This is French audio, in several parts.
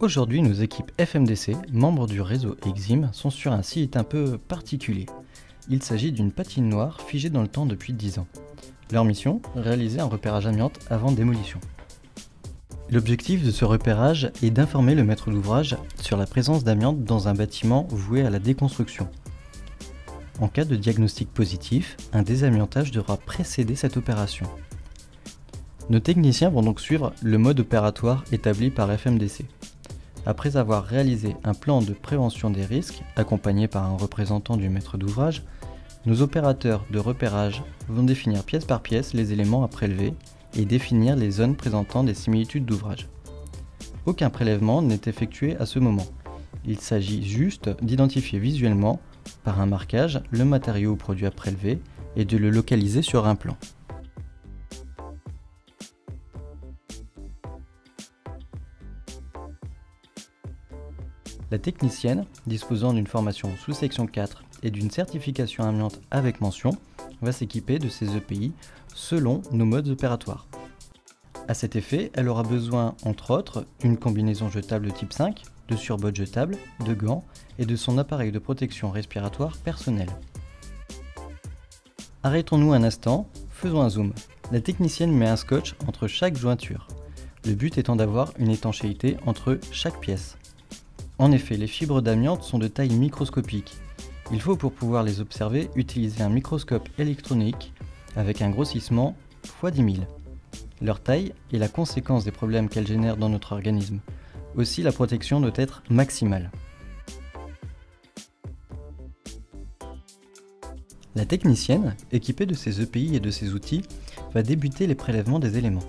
Aujourd'hui, nos équipes FMDC, membres du réseau EXIM, sont sur un site un peu particulier. Il s'agit d'une patinoire figée dans le temps depuis 10 ans. Leur mission, réaliser un repérage amiante avant démolition. L'objectif de ce repérage est d'informer le maître d'ouvrage sur la présence d'amiante dans un bâtiment voué à la déconstruction. En cas de diagnostic positif, un désamiantage devra précéder cette opération. Nos techniciens vont donc suivre le mode opératoire établi par FMDC. Après avoir réalisé un plan de prévention des risques, accompagné par un représentant du maître d'ouvrage, nos opérateurs de repérage vont définir pièce par pièce les éléments à prélever et définir les zones présentant des similitudes d'ouvrage. Aucun prélèvement n'est effectué à ce moment. Il s'agit juste d'identifier visuellement, par un marquage, le matériau ou produit à prélever et de le localiser sur un plan. La technicienne, disposant d'une formation sous section 4 et d'une certification amiante avec mention, va s'équiper de ces EPI selon nos modes opératoires. À cet effet, elle aura besoin, entre autres, d'une combinaison jetable de type 5, de surbottes jetables, de gants et de son appareil de protection respiratoire personnel. Arrêtons-nous un instant, faisons un zoom. La technicienne met un scotch entre chaque jointure, le but étant d'avoir une étanchéité entre chaque pièce. En effet, les fibres d'amiante sont de taille microscopique. Il faut pour pouvoir les observer utiliser un microscope électronique avec un grossissement x 10 000. Leur taille est la conséquence des problèmes qu'elles génèrent dans notre organisme. Aussi, la protection doit être maximale. La technicienne, équipée de ses EPI et de ses outils, va débuter les prélèvements des éléments.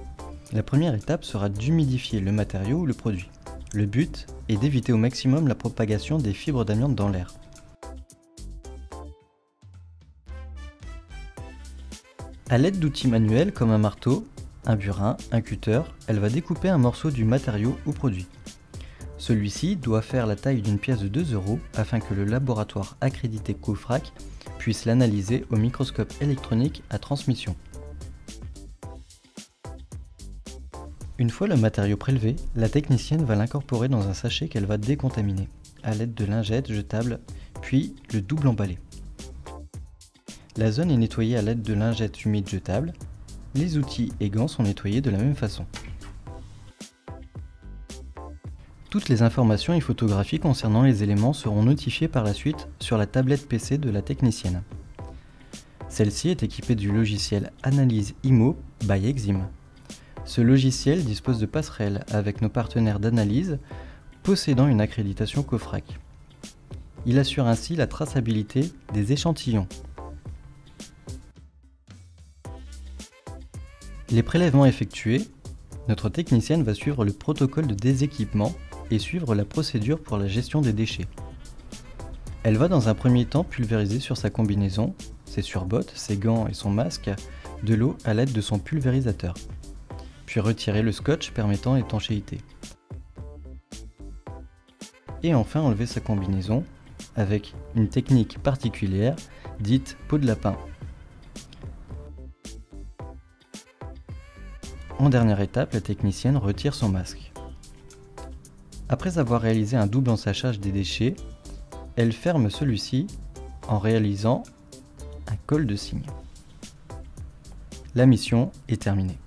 La première étape sera d'humidifier le matériau ou le produit. Le but est d'éviter au maximum la propagation des fibres d'amiante dans l'air. A l'aide d'outils manuels comme un marteau, un burin, un cutter, elle va découper un morceau du matériau ou produit. Celui-ci doit faire la taille d'une pièce de 2 € afin que le laboratoire accrédité COFRAC puisse l'analyser au microscope électronique à transmission. Une fois le matériau prélevé, la technicienne va l'incorporer dans un sachet qu'elle va décontaminer à l'aide de lingettes jetables, puis le double emballé. La zone est nettoyée à l'aide de lingettes humides jetables. Les outils et gants sont nettoyés de la même façon. Toutes les informations et photographies concernant les éléments seront notifiées par la suite sur la tablette PC de la technicienne. Celle-ci est équipée du logiciel Analyse IMO by EXIM. Ce logiciel dispose de passerelles avec nos partenaires d'analyse possédant une accréditation COFRAC. Il assure ainsi la traçabilité des échantillons. Les prélèvements effectués, notre technicienne va suivre le protocole de déséquipement et suivre la procédure pour la gestion des déchets. Elle va dans un premier temps pulvériser sur sa combinaison, ses surbottes, ses gants et son masque, de l'eau à l'aide de son pulvérisateur, puis retirer le scotch permettant étanchéité. Et enfin enlever sa combinaison avec une technique particulière dite peau de lapin. En dernière étape, la technicienne retire son masque. Après avoir réalisé un double ensachage des déchets, elle ferme celui-ci en réalisant un col de cygne. La mission est terminée.